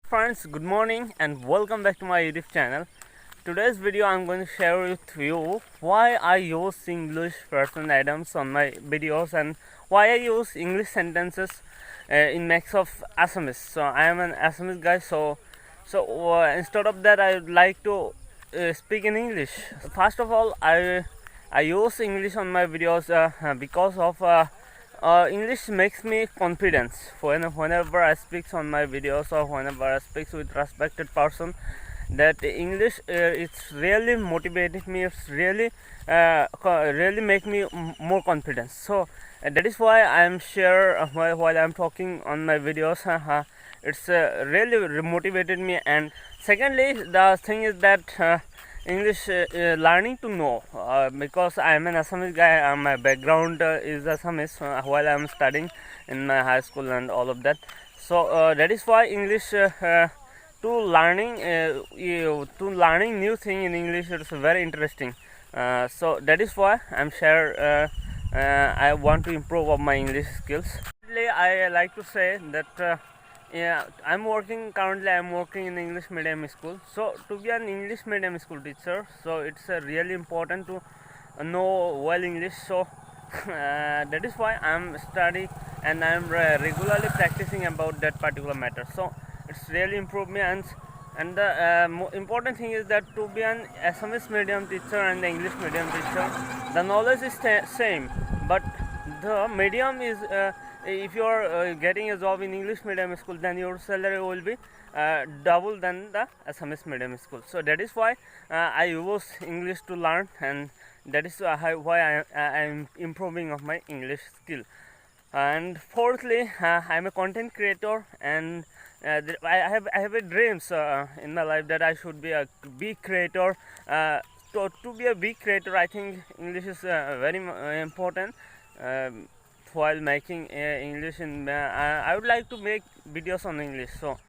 Friends, good morning and welcome back to my YouTube channel. Today's video I'm going to share with you why I use English person items on my videos and why I use English sentences in mix of Assamese. So I am an Assamese guy, so instead of that I would like to speak in English. First of all, I use English on my videos because of English makes me confidence whenever I speak on my videos or whenever I speak with respected person. That English it's really motivated me. It's really make me more confidence. So that is why I am share while I am talking on my videos. It's really motivated me. And secondly, the thing is that English learning to know because I am an Assamese guy. My background is Assamese while I am studying in my high school and all of that. So that is why English to learning new thing in English is very interesting. So that is why I'm share. I want to improve on my English skills. I like to say that. Yeah, currently I'm working in English medium school. So to be an English medium school teacher, so it's really important to know well English. So that is why I'm studying and I'm regularly practicing about that particular matter. So it's really improved me. And the important thing is that to be an Assamese medium teacher and the English medium teacher, the knowledge is same, but the medium is if you are getting a job in English medium school, then your salary will be double than the Assamese medium school. So that is why I use English to learn, and that is why I am improving of my English skill. And fourthly, I'm a content creator, and I have a dreams in my life that I should be a big creator. To be a big creator, I think English is very important. While making English I would like to make videos on English. So